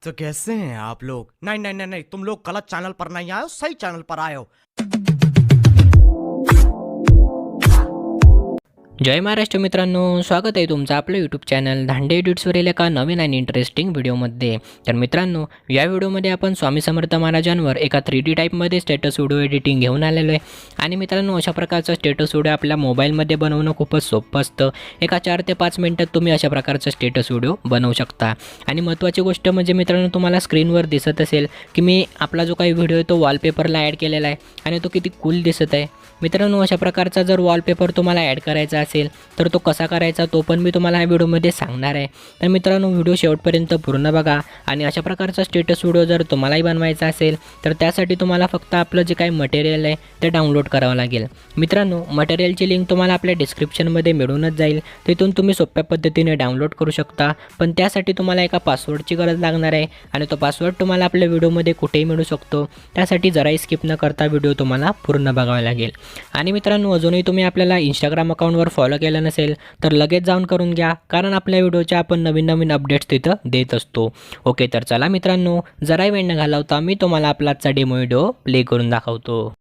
तो कैसे हैं आप लोग? नहीं नहीं नहीं नहीं, तुम लोग गलत चैनल पर नहीं आए हो, सही चैनल पर आए हो। जय महाराष्ट्र मित्रांनो, स्वागत आहे तुमचं आपलं यूट्यूब चॅनल धांडे एडिट्सवरील एका नवीन आणि इंटरेस्टिंग व्हिडिओमध्ये। तर मित्रांनो, या व्हिडिओमध्ये आपण स्वामी समर्थ महाराजांवर एका 3D टाईपमध्ये स्टेटस व्हिडिओ एडिटिंग घेऊन आलेलो आहे। आणि मित्रांनो, अशा प्रकारचा स्टेटस व्हिडिओ आपल्या मोबाईलमध्ये बनवणं खूपच सोपं असतं। एका 4 ते 5 मिनिटात तुम्ही अशा प्रकारचा स्टेटस व्हिडिओ बनवू शकता। आणि महत्त्वाची गोष्ट म्हणजे मित्रांनो, तुम्हाला स्क्रीनवर दिसत असेल की मी आपला जो काही व्हिडिओ आहे तो वॉलपेपरला ॲड केलेला आहे आणि तो किती कूल दिसत आहे। मित्रांनो, अशा प्रकारचा जर वॉलपेपर तुम्हाला ॲड करायचा असेल तर तो कसा करायचा तो पण मी तुम्हाला या व्हिडिओमध्ये सांगणार आहे। तर मित्रांनो, व्हिडिओ शेवटपर्यंत पूर्ण बघा। आणि अशा प्रकारचा स्टेटस व्हिडिओ जर तुम्हालाही बनवायचा असेल तर त्यासाठी तुम्हाला फक्त आपलं जे काही मटेरियल आहे ते डाउनलोड करावं लागेल। मित्रांनो, मटेरियलची लिंक तुम्हाला आपल्या डिस्क्रिप्शनमध्ये मिळूनच जाईल, तिथून तुम्ही सोप्या पद्धतीने डाउनलोड करू शकता। पण त्यासाठी तुम्हाला एका पासवर्डची गरज लागणार आहे आणि तो पासवर्ड तुम्हाला आपल्या व्हिडिओमध्ये कुठेही मिळू शकतो। त्यासाठी जराही स्किप न करता व्हिडिओ तुम्हाला पूर्ण बघावा लागेल। आणि मित्रांनो, अजूनही तुम्ही आपल्याला इंस्टाग्राम अकाउंटवर फॉलो केलं नसेल तर लगेच जाऊन करून घ्या, कारण आपल्या व्हिडिओच्या आपण नवीन अपडेट्स तिथं देत असतो। ओके, तर चला मित्रांनो, जराही वेळ न घालवता मी तुम्हाला आपला आजचा डेमो व्हिडिओ प्ले करून दाखवतो।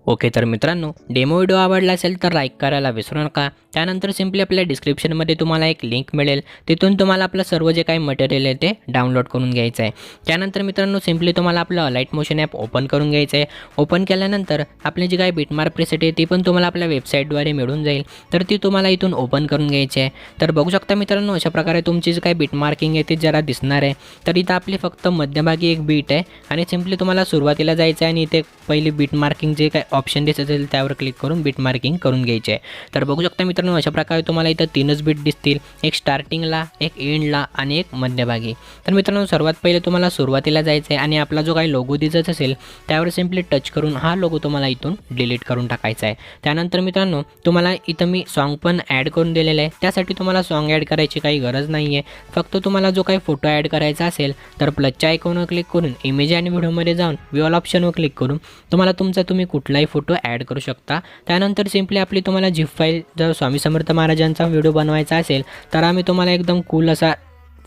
ओके, तर मित्रांनो, डेमो व्हिडिओ आवडला असेल तर लाईक करायला विसरू नका। त्यानंतर सिम्पली आपल्या डिस्क्रिप्शनमध्ये तुम्हाला एक लिंक मिळेल, तिथून तुम्हाला आपलं सर्व जे काही मटेरियल आहे ते डाउनलोड करून घ्यायचं आहे। त्यानंतर मित्रांनो, सिम्पली तुम्हाला आपलं अलाइट मोशन ॲप ओपन करून घ्यायचं आहे। ओपन केल्यानंतर आपली जी काही बिटमार्क प्रीसेट आहे ती पण तुम्हाला आपल्या वेबसाईटद्वारे मिळून जाईल, तर ती तुम्हाला इथून ओपन करून घ्यायची आहे। तर बघू शकता मित्रांनो, अशा प्रकारे तुमची जी काही बिटमार्किंग आहे ती जरा दिसणार आहे। तर इथं आपली फक्त मध्यभागी एक बीट आहे आणि सिम्पली तुम्हाला सुरुवातीला जायचं आहे आणि इथे पहिली बिटमार्किंग जे काही ऑप्शन दिसत असेल त्यावर क्लिक करून बिटमार्किंग करून घ्यायचे आहे। तर बघू शकता मित्रांनो, अशा प्रकारे तुम्हाला इथं 3च बीट दिसतील, एक स्टार्टिंगला, एक एंडला आणि एक मध्यभागी। तर मित्रांनो, सर्वात पहिले तुम्हाला सुरुवातीला जायचं आहे आणि आपला जो काही लोगो दिसत असेल त्यावर सिम्पली टच करून हा लोगो तुम्हाला इथून डिलीट करून टाकायचा आहे। त्यानंतर मित्रांनो, तुम्हाला इथं मी सॉन्ग पण ॲड करून दिलेलं आहे, त्यासाठी तुम्हाला सॉन्ग ॲड करायची काही गरज नाही आहे। फक्त तुम्हाला जो काही फोटो ॲड करायचा असेल तर प्लसच्या आयकॉनवर क्लिक करून इमेज आणि व्हिडिओमध्ये जाऊन ऑल ऑप्शनवर क्लिक करून तुम्ही कुठलाही फोटो ॲड करू शकता। त्यानंतर सिम्पली आपली तुम्हाला झिप फाईल जर स्वामी समर्थ महाराजांचा व्हिडिओ बनवायचा असेल तर आम्ही तुम्हाला एकदम कूल असा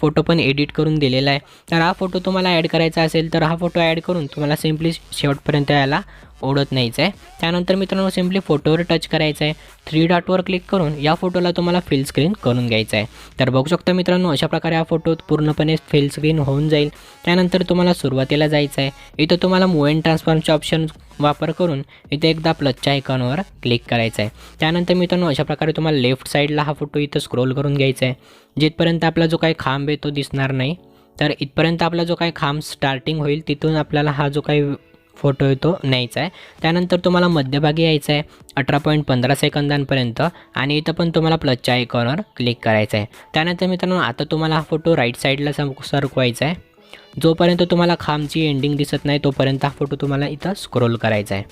फोटो पण एडिट करून दिलेला आहे। तर हा फोटो तुम्हाला ॲड करायचा असेल तर हा फोटो ॲड करून तुम्हाला सिम्पली शेवटपर्यंत याला ओढत न्यायचं आहे। त्यानंतर मित्रांनो, सिम्पली फोटोवर टच करायचं आहे, 3 डॉटवर क्लिक करून या फोटोला तुम्हाला फिल स्क्रीन करून घ्यायचं आहे। तर बघू शकता मित्रांनो, अशा प्रकारे हा फोटो पूर्णपणे फिल स्क्रीन होऊन जाईल। त्यानंतर तुम्हाला सुरुवातीला जायचं आहे, इथं तुम्हाला मूव अँड ट्रान्सफॉर्मचे ऑप्शन वापर करून इथे एकदा प्लसच्या आयकॉनवर क्लिक करायचं आहे। त्यानंतर मित्रांनो, अशा प्रकारे तुम्हाला लेफ्ट साईडला हा फोटो इथं स्क्रोल करून घ्यायचा आहे, जिथपर्यंत आपला जो काही खांब आहे तो दिसणार नाही, तर इथपर्यंत आपला जो काही खांब स्टार्टिंग होईल तिथून आपल्याला हा जो काही फोटो आहे तो न्यायचा आहे। त्यानंतर तुम्हाला मध्यभागी यायचं आहे 18.15 सेकंदांपर्यंत आणि इथं पण तुम्हाला प्लसच्या आयकॉनवर क्लिक करायचं आहे। त्यानंतर मित्रांनो, आता तुम्हाला हा फोटो राईट साईडला सरकवायचा आहे, जोपर्यंत तुम्हाला खांबची एंडिंग दिसत नाही तोपर्यंत हा फोटो तुम्हाला इथं स्क्रोल करायचा आहे।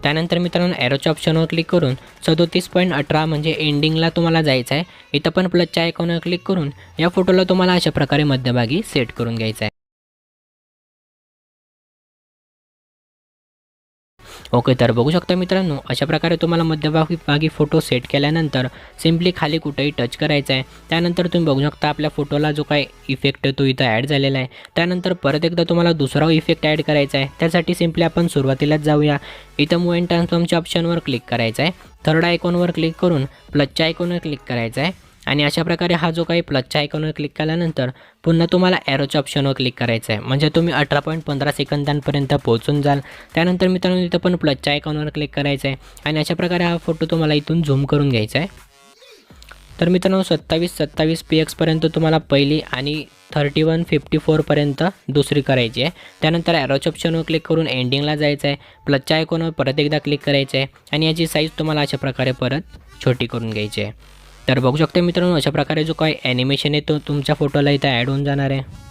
त्यानंतर मित्रांनो, एरोच्या ऑप्शनवर क्लिक करून 37.18 म्हणजे एंडिंगला तुम्हाला जायचं आहे। इथं पण प्लसच्या आयकॉनवर क्लिक करून या फोटोला तुम्हाला अशा प्रकारे मध्यभागी सेट करून घ्यायचं आहे। ओके, तर बघू शकता मित्रांनो, अशा प्रकारे तुम्हाला मध्यभागी फोटो सेट केल्यानंतर सिम्पली खाली कुठेही टच करायचं आहे। त्यानंतर तुम्ही बघू शकता आपल्या फोटोला जो काही इफेक्ट आहे तो इथं ॲड झालेला आहे। त्यानंतर परत एकदा तुम्हाला दुसरा इफेक्ट ॲड करायचा आहे, त्यासाठी सिम्पली आपण सुरुवातीलाच जाऊया, इथं मूव अँड ट्रान्सफॉर्मच्या ऑप्शनवर क्लिक करायचं आहे, 3rd आयकॉनवर क्लिक करून प्लसच्या आयकॉनवर क्लिक करायचं आहे आणि अशा प्रकारे हा जो काही प्लसच्या आयकॉनवर क्लिक केल्यानंतर पुन्हा तुम्हाला ॲरोच्या ऑप्शनवर क्लिक करायचं आहे, म्हणजे तुम्ही 18.15 सेकंदांपर्यंत पोहोचून जाल. त्यानंतर मित्रांनो इथं पण प्लसच्या आयकॉनवर क्लिक करायचं आहे आणि अशा प्रकारे हा फोटो तुम्हाला इथून झूम करून घ्यायचा आहे. तर मित्रांनो 27 px पर्यंत तुम्हाला पहिली आणि 3154 पर्यंत दुसरी करायची आहे. त्यानंतर ॲरोच्या ऑप्शनवर क्लिक करून एंडिंगला जायचं आहे, प्लसच्या आयकॉनवर परत एकदा क्लिक करायचं आहे आणि याची साईज तुम्हाला अशा प्रकारे परत छोटी करून घ्यायची आहे. तर बघू शकता मित्रांनो अशा प्रकारे जो काही ॲनिमेशन आहे तो तुमच्या फोटोला इथं ॲड होऊन जाणार आहे.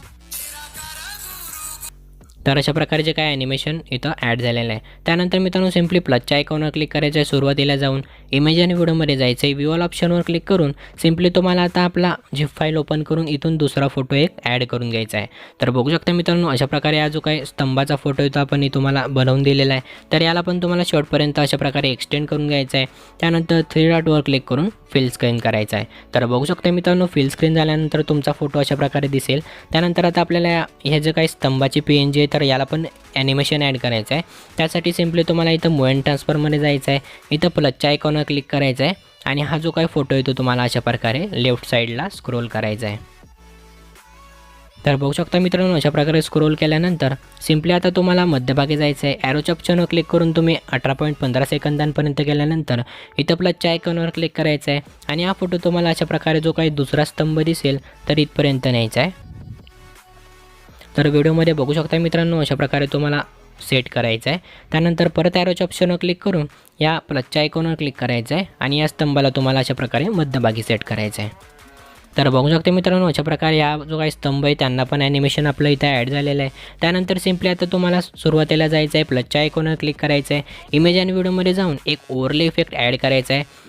तर अशा प्रकारे जे काय ॲनिमेशन इथं ॲड झालेलं आहे. त्यानंतर मित्रांनो सिम्पली प्लसच्या आयकॉनवर क्लिक करायचं आहे, सुरुवातीला जाऊन इमेज आणि व्हिडिओमध्ये जायचं आहे, व्ह्यू ऑल ऑप्शनवर क्लिक करून सिम्पली तुम्हाला आता आपला झिप फाईल ओपन करून इथून दुसरा फोटो एक ॲड करून घ्यायचा आहे. तर बघू शकता मित्रांनो अशा प्रकारे हा जो काही स्तंभाचा फोटो आहे तो आपण तुम्हाला बनवून दिलेला आहे. तर याला पण तुम्हाला शेवटपर्यंत अशा प्रकारे एक्सटेंड करून घ्यायचं आहे. त्यानंतर 3 डॉटवर क्लिक करून फिल स्क्रीन करायचा आहे. तर बघू शकता मित्रांनो फिल स्क्रीन झाल्यानंतर तुमचा फोटो अशा प्रकारे दिसेल. त्यानंतर आता आपल्याला हे जे काही स्तंभाची PNG आहे तर याला पण ॲनिमेशन ॲड करायचं आहे. त्यासाठी सिम्पली तुम्हाला इथं मूव्हमेंट ट्रान्सफरमध्ये जायचं आहे, इथं प्लसच्या आयकॉनवर क्लिक करायचं आहे आणि हा जो काही फोटो आहे तो तुम्हाला अशा प्रकारे लेफ्ट साईडला स्क्रोल करायचा आहे. तर बघू शकता मित्रांनो अशा प्रकारे स्क्रोल केल्यानंतर सिम्पली आता तुम्हाला मध्यभागी जायचं आहे. ॲरोच्या ऑप्शनवर क्लिक करून तुम्ही 18.15 सेकंदांपर्यंत गेल्यानंतर इथं प्लसच्या आयकॉनवर क्लिक करायचं आहे आणि हा फोटो तुम्हाला अशा प्रकारे जो काही दुसरा स्तंभ दिसेल तर इथपर्यंत न्यायचा आहे. तर व्हिडिओमध्ये बघू शकता मित्रांनो अशा प्रकारे तुम्हाला सेट करायचं आहे. त्यानंतर परत ॲरोच्या ऑप्शनवर क्लिक करून या प्लसच्या आयकॉनवर क्लिक करायचं आहे आणि या स्तंभाला तुम्हाला अशा प्रकारे मध्यभागी सेट करायचं आहे. तर बघू शकता मित्रांनो अशा प्रकारे हा जो काही स्तंभ आहे त्यांना पण ॲनिमेशन आपलं इथं ॲड झालेलं आहे. त्यानंतर सिम्पली आता तुम्हाला सुरुवातीला जायचं आहे, प्लसच्या आयकॉनवर क्लिक करायचं आहे, इमेज आणि व्हिडिओमध्ये जाऊन एक ओव्हरले इफेक्ट ॲड करायचा आहे.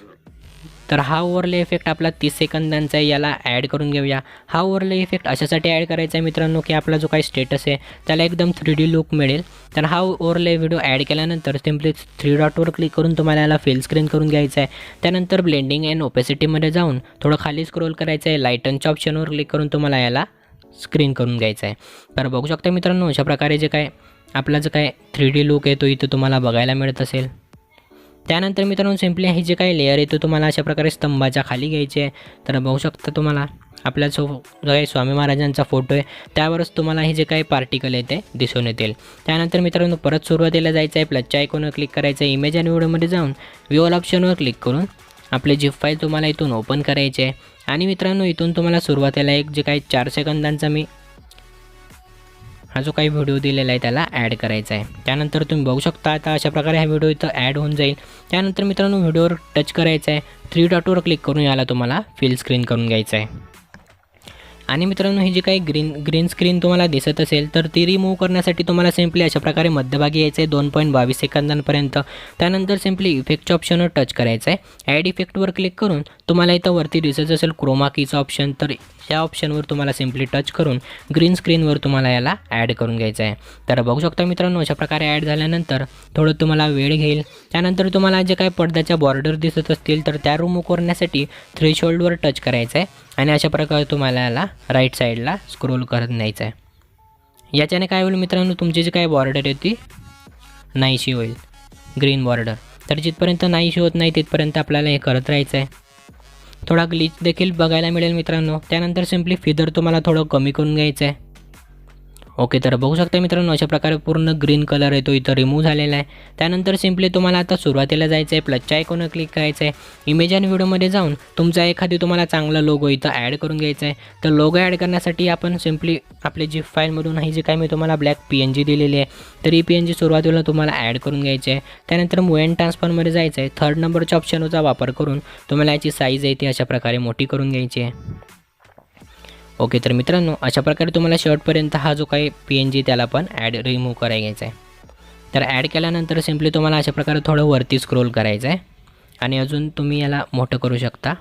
तर हा ओव्हरले इफेक्ट आपला 30 सेकंदांचा आहे, याला ॲड करून घेऊया. हा ओव्हरले इफेक्ट अशासाठी ॲड करायचा आहे मित्रांनो की आपला जो काही स्टेटस आहे त्याला एकदम 3D लुक मिळेल. तर हा ओव्हरले व्हिडिओ ॲड केल्यानंतर सिम्पली 3 डॉटवर क्लिक करून तुम्हाला याला फिल स्क्रीन करून घ्यायचं आहे. त्यानंतर ब्लेंडिंग अँड ओपेसिटीमध्ये जाऊन थोडं खाली स्क्रोल करायचं आहे, लाईटनच्या ऑप्शनवर क्लिक करून तुम्हाला याला स्क्रीन करून घ्यायचं आहे. तर बघू शकता मित्रांनो अशा प्रकारे जे काय आपला जो काय 3D लुक आहे तो इथं तुम्हाला बघायला मिळत असेल. त्यानंतर मित्रांनो सिम्पली हे जे काही लेअर आहे तो तुम्हाला अशा प्रकारे स्तंभाच्या खाली घ्यायचे आहे. तर बघू शकता तुम्हाला आपल्या जो काही स्वामी महाराजांचा फोटो आहे त्यावरच तुम्हाला हे जे काही पार्टिकल आहे ते दिसून येतील. त्यानंतर मित्रांनो परत सुरुवातीला जायचं आहे, प्लसच्या आयकॉनवर क्लिक करायचं आहे, इमेज आणि व्हिडिओमध्ये जाऊन व्ह्यू ऑल ऑप्शनवर क्लिक करून आपले झिप फाईल तुम्हाला इथून ओपन करायचे आहे. आणि मित्रांनो इथून तुम्हाला सुरुवातीला एक जे काही 4 सेकंदांचा मी हा जो काही व्हिडिओ दिलेला आहे त्याला ॲड करायचा आहे. त्यानंतर तुम्ही बघू शकता आता अशा प्रकारे हा व्हिडिओ इथं ॲड होऊन जाईल. त्यानंतर मित्रांनो व्हिडिओवर टच करायचं आहे, 3 डॉटवर क्लिक करून याला तुम्हाला फिल स्क्रीन करून घ्यायचं आहे. आणि मित्रांनो ही जी काही ग्रीन स्क्रीन तुम्हाला दिसत असेल तर ती रिमूव्ह करण्यासाठी तुम्हाला सिम्पली अशा प्रकारे मध्यभागी यायचं आहे 2.22 सेकंदांपर्यंत. त्यानंतर सिम्पली इफेक्टच्या ऑप्शनवर टच करायचं आहे, ॲड इफेक्टवर क्लिक करून तुम्हाला इथं वरती दिसत असेल क्रोमा कीचा ऑप्शन, तर या ऑप्शनवर तुम्हाला सिम्पली टच करून ग्रीन स्क्रीनवर तुम्हाला याला ॲड करून घ्यायचं आहे. तर बघू शकता मित्रांनो अशा प्रकारे ॲड झाल्यानंतर थोडं तुम्हाला वेळ घेईल. त्यानंतर तुम्हाला जे काही पडद्याच्या बॉर्डर दिसत असतील तर त्या रिमूव्ह करण्यासाठी थ्रेशोल्डवर टच करायचं आहे आणि अशा प्रकारे तुम्हाला याला राईट साईडला स्क्रोल करत न्यायचं आहे. याच्याने काय होईल मित्रांनो तुमची जी काही बॉर्डर आहे ती नाहीशी होईल, ग्रीन बॉर्डर. तर जिथपर्यंत नाहीशी होत नाही तिथपर्यंत आपल्याला हे करत राहायचं आहे. थोडा ग्लिच देखील बघायला मिळेल मित्रांनो. त्यानंतर सिम्पली फिदर तुम्हाला थोडं कमी करून घ्यायचं आहे. ओके, तर बघू शकता मित्रांनो अशा प्रकारे पूर्ण ग्रीन कलर आहे तो इथं रिमूव्ह झालेला आहे. त्यानंतर सिम्पली तुम्हाला आता सुरुवातीला जायचं आहे, प्लसच्या आयकॉनवर क्लिक करायचं आहे, इमेज आणि व्हिडिओमध्ये जाऊन तुमचा एखादी तुम्हाला चांगला लोगो इथं ॲड करून घ्यायचा आहे. तर लोगो ॲड करण्यासाठी आपण सिम्पली आपले झिप फाईलमधून ही जी काय मी तुम्हाला ब्लॅक PNG दिलेली आहे तर ही PNG सुरुवातीला तुम्हाला ॲड करून घ्यायची आहे. त्यानंतर मूव्हमेंट ट्रान्सफरमध्ये जायचं आहे, 3rd नंबरच्या ऑप्शनचा वापर करून तुम्हाला याची साईज आहे ती अशा प्रकारे मोठी करून घ्यायची आहे. ओके, तर मित्रांनो अशा प्रकारे तुम्हाला शेवटपर्यंत हा जो काही PNG त्याला पण रिमूव्ह करायचा आहे. तर ॲड केल्यानंतर सिम्पली तुम्हाला अशा प्रकारे थोडं वरती स्क्रोल करायचं आहे आणि अजून तुम्ही याला मोठं करू शकता.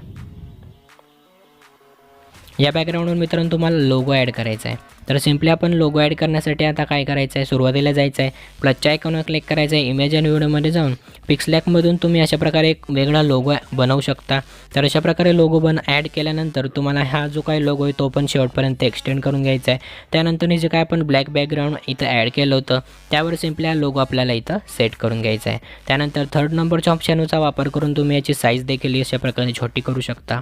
या बॅकग्राऊंडवर मित्रांनो तुम्हाला लोगो ॲड करायचा आहे. तर सिम्पली आपण लोगो ॲड करण्यासाठी आता काय करायचं आहे, सुरुवातीला जायचं आहे, प्लसच्या आयकॉनवर क्लिक करायचं आहे, इमेज आणि व्हिडिओमध्ये जाऊन पिक्सलॅकमधून तुम्ही अशा प्रकारे एक वेगळा लोगो बनवू शकता. तर अशा प्रकारे लोगो ॲड केल्यानंतर तुम्हाला हा जो काही लोगो आहे तो पण शेवटपर्यंत एक्सटेंड करून घ्यायचा आहे. त्यानंतर हे जे काय आपण ब्लॅक बॅकग्राऊंड इथं ॲड केलं होतं त्यावर सिम्पली हा लोगो आपल्याला इथं सेट करून घ्यायचा आहे. त्यानंतर 3rd नंबरच्या ऑप्शनचा वापर करून तुम्ही याची साईज देखील अशा प्रकारे छोटी करू शकता.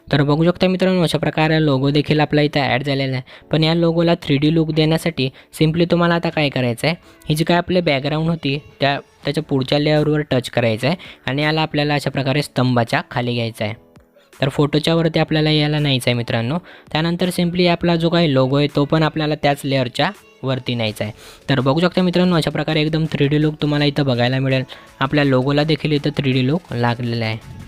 तर बघू शकता मित्रांनो, अशा प्रकारे लोगो देखील आपला इथं ॲड झालेला आहे. पण या लोगोला 3D लुक देण्यासाठी सिम्पली तुम्हाला आता काय करायचं आहे, ही जी काय आपली बॅकग्राऊंड होती त्याच्या पुढच्या लेअरवर टच करायचं आहे आणि याला आपल्याला अशा प्रकारे स्तंभाच्या खाली घ्यायचं आहे. तर फोटोच्या वरती आपल्याला यायला नाहीच आहे मित्रांनो. त्यानंतर सिम्पली आपला जो काही लोगो आहे तो पण आपल्याला त्याच लेअरच्या वरती न्यायचा आहे. तर बघू शकता मित्रांनो, अशा प्रकारे एकदम 3D लुक तुम्हाला इथं बघायला मिळेल. आपल्या लोगोला देखील इथं 3D लुक लागलेला आहे.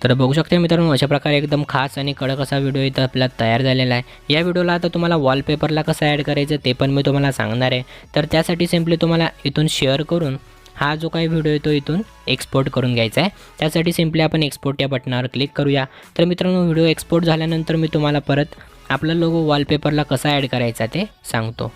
तर बघू शकता मित्रांनो, अशा प्रकारे एकदम खास आणि कडक असा व्हिडिओ इथं आपला तयार झालेला आहे. या व्हिडिओला आता तुम्हाला वॉलपेपरला कसं ॲड करायचं ते पण मी तुम्हाला सांगणार आहे. तर त्यासाठी सिम्पली तुम्हाला इथून शेअर करून हा जो काही व्हिडिओ आहे तो इथून एक्सपोर्ट करून घ्यायचा आहे. त्यासाठी सिम्पली आपण एक्सपोर्ट या बटनावर क्लिक करूया. तर मित्रांनो, व्हिडिओ एक्सपोर्ट झाल्यानंतर मी तुम्हाला परत आपला लोगो वॉलपेपरला कसा ॲड करायचा ते सांगतो.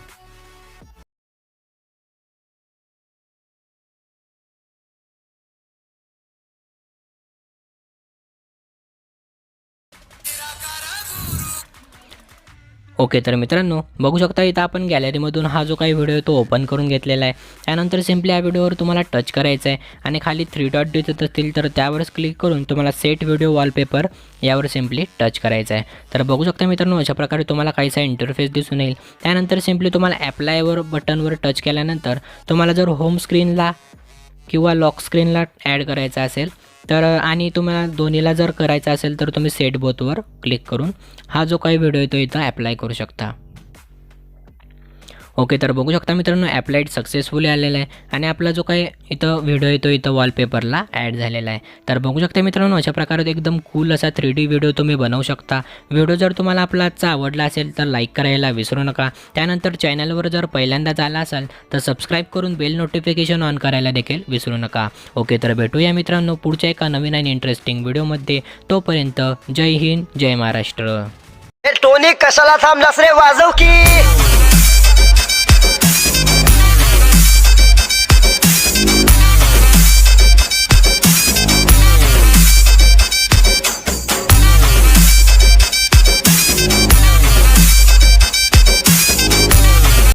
ओके, तर मित्रांनो बघू शकता इथं आपण गॅलरीमधून हा जो काही व्हिडिओ आहे तो ओपन करून घेतलेला आहे. त्यानंतर सिम्पली या व्हिडिओवर तुम्हाला टच करायचं आहे आणि खाली 3 डॉट दिसत असतील तर त्यावरच क्लिक करून तुम्हाला सेट व्हिडिओ वॉलपेपर यावर सिम्पली टच करायचं आहे. तर बघू शकता मित्रांनो, अशा प्रकारे तुम्हाला काहीसा इंटरफेस दिसून येईल. त्यानंतर सिम्पली तुम्हाला ॲप्लायवर बटनवर टच केल्यानंतर तुम्हाला जर होम स्क्रीनला किंवा लॉक स्क्रीनला ॲड करायचा असेल तर आणि तुम्हाला दोन्हीला जर करायचं असेल तर तुम्ही सेट बोथवर क्लिक करून हा जो काही व्हिडिओ आहे तो इथं ॲप्लाय करू शकता. ओके, तर बघू शकता मित्रांनो, ॲप्लाइड सक्सेसफुली आलेला आहे आणि आपला जो काही इथं व्हिडिओ आहे तो इथं वॉलपेपरला ॲड झालेला आहे. तर बघू शकता मित्रांनो, अशा प्रकारे एकदम कूल असा 3D व्हिडिओ तुम्ही बनवू शकता. व्हिडिओ जर तुम्हाला आपला आजचा आवडला असेल तर लाईक करायला विसरू नका. त्यानंतर चॅनलवर जर पहिल्यांदाच आला असाल तर सबस्क्राईब करून बेल नोटिफिकेशन ऑन करायला देखील विसरू नका. ओके, तर भेटूया मित्रांनो पुढच्या एका नवीन आणि इंटरेस्टिंग व्हिडिओमध्ये. तोपर्यंत जय हिंद, जय महाराष्ट्र. टोनी कशाला थांबलास रे, वाजव की.